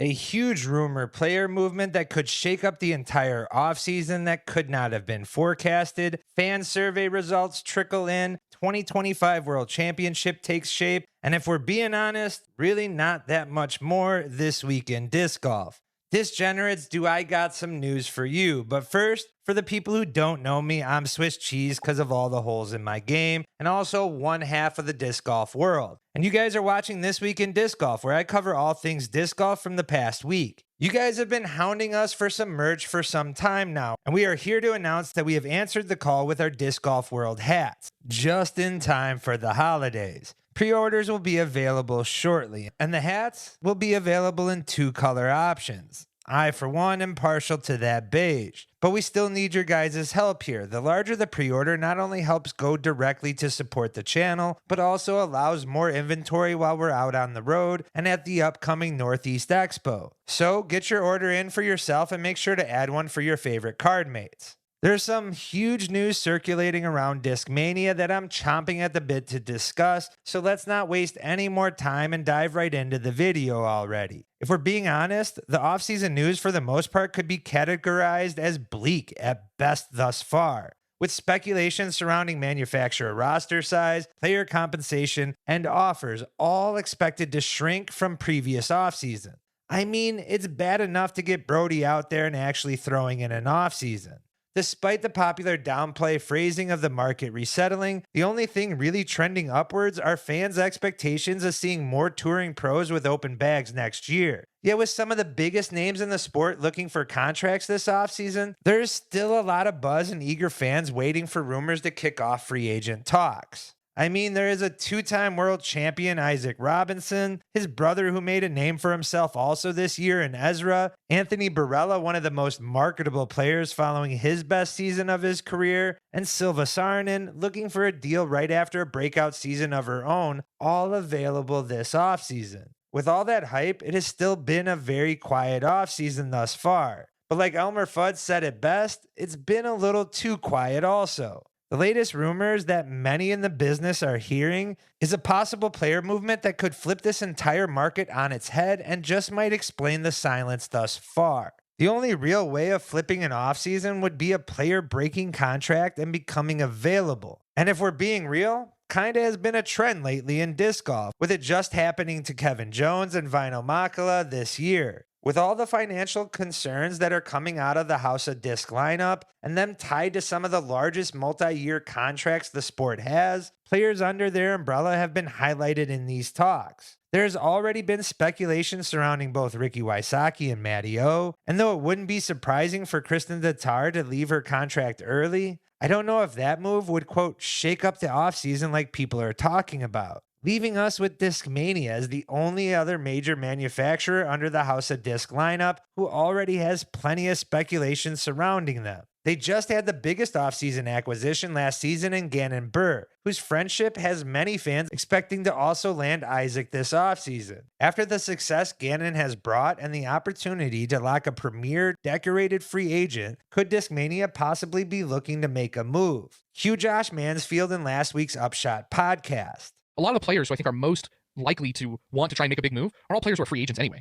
A huge rumor player movement that could shake up the entire offseason that could not have been forecasted. Fan survey results trickle in. 2025 World Championship takes shape. And if we're being honest, really not that much more this week in disc golf. Disgenerates, do I got some news for you. But first, for the people who don't know me, I'm Swiss cheese because of all the holes in my game and also one half of the disc golf world. And you guys are watching This Week in Disc Golf, where I cover all things disc golf from the past week. You guys have been hounding us for some merch for some time now, and we are here to announce that we have answered the call with our Disc Golf World hats, just in time for the holidays. Pre-orders will be available shortly, and the hats will be available in 2 color options. I, for one, am partial to that beige. But we still need your guys' help here. The larger the pre-order not only helps go directly to support the channel, but also allows more inventory while we're out on the road and at the upcoming Northeast Expo. So get your order in for yourself and make sure to add one for your favorite card mates. There's some huge news circulating around Discmania that I'm chomping at the bit to discuss, so let's not waste any more time and dive right into the video already. If we're being honest, the offseason news for the most part could be categorized as bleak at best thus far, with speculation surrounding manufacturer roster size, player compensation, and offers all expected to shrink from previous offseason. I mean, it's bad enough to get Brody out there and actually throwing in an offseason. Despite the popular downplay phrasing of the market resettling, the only thing really trending upwards are fans' expectations of seeing more touring pros with open bags next year. Yet with some of the biggest names in the sport looking for contracts this offseason, there's still a lot of buzz and eager fans waiting for rumors to kick off free agent talks. I mean, there is a 2-time world champion, Isaac Robinson, his brother who made a name for himself also this year in Ezra, Anthony Barella, one of the most marketable players following his best season of his career, and Silva Saarinen looking for a deal right after a breakout season of her own, all available this offseason. With all that hype, it has still been a very quiet offseason thus far. But like Elmer Fudd said it best, it's been a little too quiet also. The latest rumors that many in the business are hearing is a possible player movement that could flip this entire market on its head and just might explain the silence thus far. The only real way of flipping an offseason would be a player breaking contract and becoming available. And if we're being real, kinda has been a trend lately in disc golf, with it just happening to Kevin Jones and Vaino Makala this year. With all the financial concerns that are coming out of the House of Disc lineup and them tied to some of the largest multi-year contracts the sport has, players under their umbrella have been highlighted in these talks. There's already been speculation surrounding both Ricky Wysocki and Matty O, and though it wouldn't be surprising for Kristen Tatar to leave her contract early, I don't know if that move would, quote, shake up the offseason like people are talking about, leaving us with Discmania as the only other major manufacturer under the House of Disc lineup who already has plenty of speculation surrounding them. They just had the biggest offseason acquisition last season in Gannon Buhr, whose friendship has many fans expecting to also land Isaac this offseason. After the success Gannon has brought and the opportunity to lock a premier, decorated free agent, could Discmania possibly be looking to make a move? Cue Josh Mansfield in last week's Upshot podcast. A lot of the players who I think are most likely to want to try and make a big move are all players who are free agents anyway.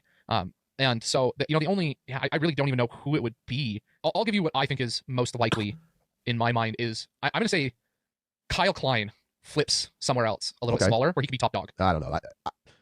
And so, I really don't even know who it would be. I'll give you what I think is most likely in my mind is, I'm going to say Kyle Klein flips somewhere else a little smaller where he could be top dog. I don't know.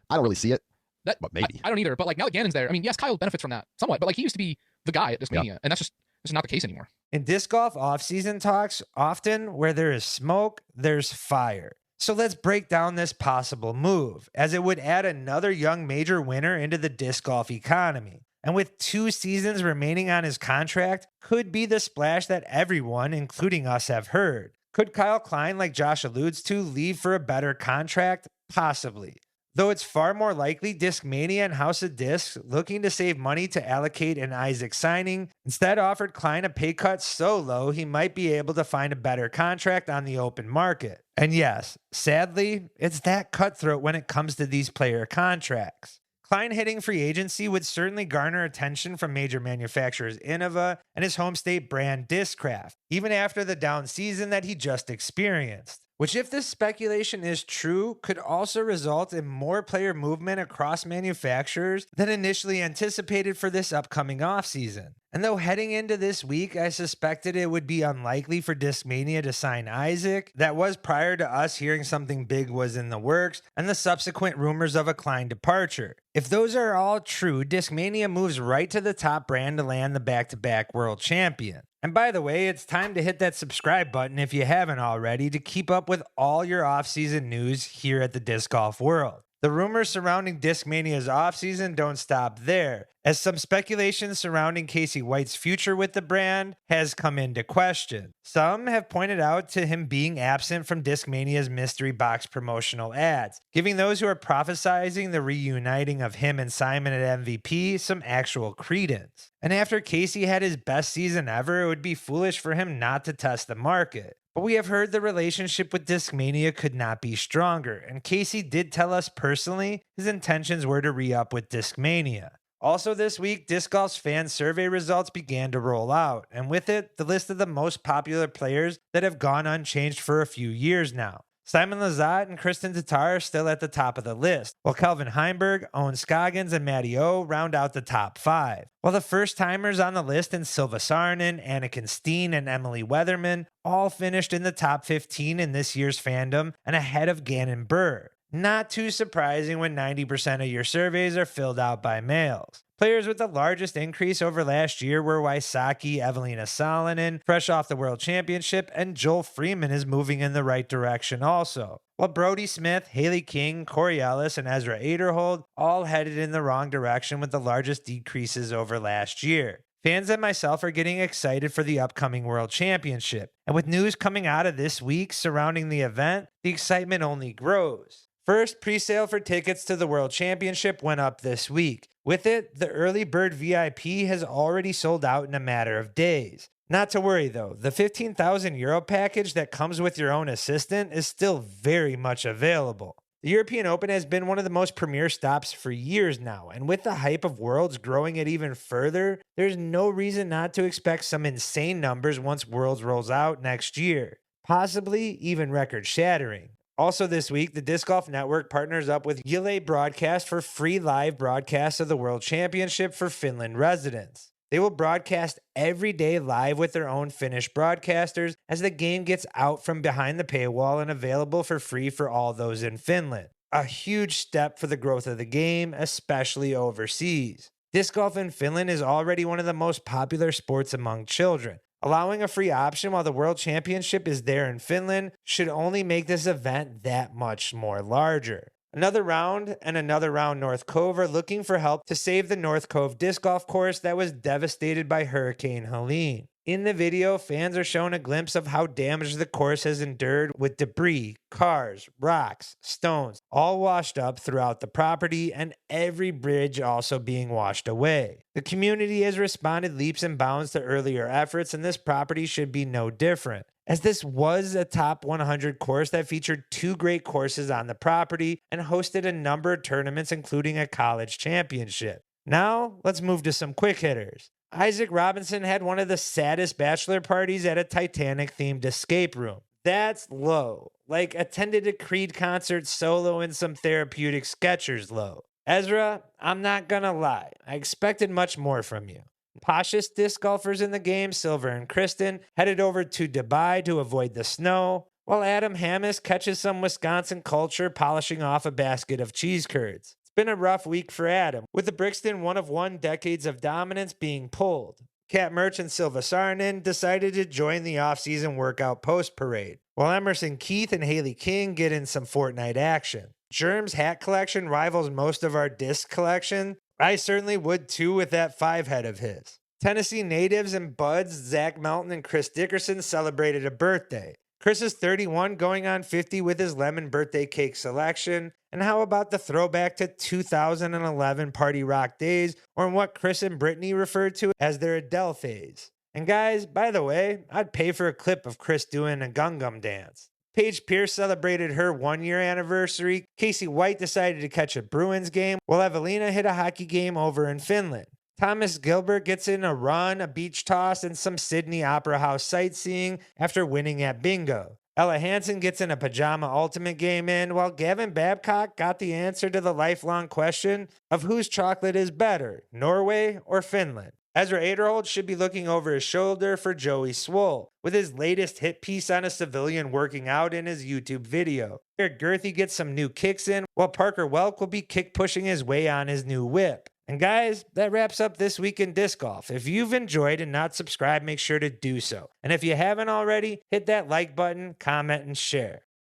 I don't really see it, but maybe. I don't either. But like now that Gannon's there, I mean, yes, Kyle benefits from that somewhat, but like he used to be the guy at Discmania, and that's not the case anymore. In disc golf offseason talks, often where there is smoke, there's fire. So let's break down this possible move, as it would add another young major winner into the disc golf economy. And with 2 seasons remaining on his contract, could be the splash that everyone, including us, have heard. Could Kyle Klein, like Josh alludes to, leave for a better contract? Possibly. Though it's far more likely Discmania and House of Discs, looking to save money to allocate an Isaac signing, instead offered Klein a pay cut so low he might be able to find a better contract on the open market. And yes, sadly, it's that cutthroat when it comes to these player contracts. Klein hitting free agency would certainly garner attention from major manufacturers Innova and his home state brand Discraft, even after the down season that he just experienced. which, if this speculation is true, could also result in more player movement across manufacturers than initially anticipated for this upcoming offseason. And though heading into this week, I suspected it would be unlikely for Discmania to sign Isaac, that was prior to us hearing something big was in the works and the subsequent rumors of a Klein departure. If those are all true, Discmania moves right to the top brand to land the back-to-back world champion. And by the way, it's time to hit that subscribe button if you haven't already to keep up with all your offseason news here at the Disc Golf World. The rumors surrounding Discmania's offseason don't stop there, as some speculation surrounding Casey White's future with the brand has come into question. Some have pointed out to him being absent from Discmania's mystery box promotional ads, giving those who are prophesizing the reuniting of him and Simon at MVP some actual credence. And after Casey had his best season ever, it would be foolish for him not to test the market. But we have heard the relationship with Discmania could not be stronger, and Casey did tell us personally his intentions were to re-up with Discmania. Also this week, Disc Golf's fan survey results began to roll out, and with it, the list of the most popular players that have gone unchanged for a few years now. Simon Lizotte and Kristen Tatar are still at the top of the list, while Kelvin Heimberg, Owen Scoggins, and Matty O round out the top 5. While the first-timers on the list in Silva Sarnen, Anakin Steen, and Emily Weatherman all finished in the top 15 in this year's fandom and ahead of Gannon Burr. Not too surprising when 90% of your surveys are filled out by males. Players with the largest increase over last year were Wysocki, Evelina Salonen, fresh off the World Championship, and Joel Freeman is moving in the right direction also. While Brody Smith, Haley King, Corey Ellis, and Ezra Aderhold all headed in the wrong direction with the largest decreases over last year. Fans and myself are getting excited for the upcoming World Championship, and with news coming out of this week surrounding the event, the excitement only grows. First, pre-sale for tickets to the World Championship went up this week. With it, the early bird VIP has already sold out in a matter of days. Not to worry though, the €15,000 package that comes with your own assistant is still very much available. The European Open has been one of the most premier stops for years now, and with the hype of Worlds growing it even further, there's no reason not to expect some insane numbers once Worlds rolls out next year. Possibly even record-shattering. Also this week, the Disc Golf Network partners up with Yle Broadcast for free live broadcasts of the World Championship for Finland residents. They will broadcast every day live with their own Finnish broadcasters as the game gets out from behind the paywall and available for free for all those in Finland. A huge step for the growth of the game, especially overseas. Disc golf in Finland is already one of the most popular sports among children. Allowing a free option while the World Championship is there in Finland should only make this event that much more larger. Another Round and Another Round North Cove are looking for help to save the North Cove disc golf course that was devastated by Hurricane Helene. In the video, fans are shown a glimpse of how damaged the course has endured with debris, cars, rocks, stones, all washed up throughout the property and every bridge also being washed away. The community has responded leaps and bounds to earlier efforts, and this property should be no different, as this was a top 100 course that featured 2 great courses on the property and hosted a number of tournaments including a college championship. Now, let's move to some quick hitters. Isaac Robinson had one of the saddest bachelor parties at a Titanic-themed escape room. That's low. Like attended a Creed concert solo in some therapeutic Skechers low. Ezra, I'm not gonna lie. I expected much more from you. Poshest disc golfers in the game, Silver and Kristen, headed over to Dubai to avoid the snow, while Adam Hammis catches some Wisconsin culture polishing off a basket of cheese curds. Been a rough week for Adam, with the Brixton 1-of-1 decades of dominance being pulled. Kat Merch and Silva Sarnen decided to join the off-season workout post-parade, while Emerson Keith and Haley King get in some Fortnite action. Germ's hat collection rivals most of our disc collection. I certainly would too with that 5-head of his. Tennessee natives and buds Zach Melton and Chris Dickerson celebrated a birthday. Chris is 31 going on 50 with his lemon birthday cake selection. And how about the throwback to 2011 party rock days, or what Chris and Brittany referred to as their Adele phase? And guys, by the way, I'd pay for a clip of Chris doing a Gung Gum dance. Paige Pierce celebrated her 1-year anniversary. Casey White decided to catch a Bruins game, while Evelina hit a hockey game over in Finland. Thomas Gilbert gets in a run, a beach toss, and some Sydney Opera House sightseeing after winning at bingo. Ella Hansen gets in a pajama ultimate game in, while Gavin Babcock got the answer to the lifelong question of whose chocolate is better, Norway or Finland. Ezra Aderholt should be looking over his shoulder for Joey Swoll, with his latest hit piece on a civilian working out in his YouTube video. Eric Girthy gets some new kicks in, while Parker Welk will be kick pushing his way on his new whip. And guys, that wraps up this week in disc golf. If you've enjoyed and not subscribed, make sure to do so. And if you haven't already, hit that like button, comment, and share.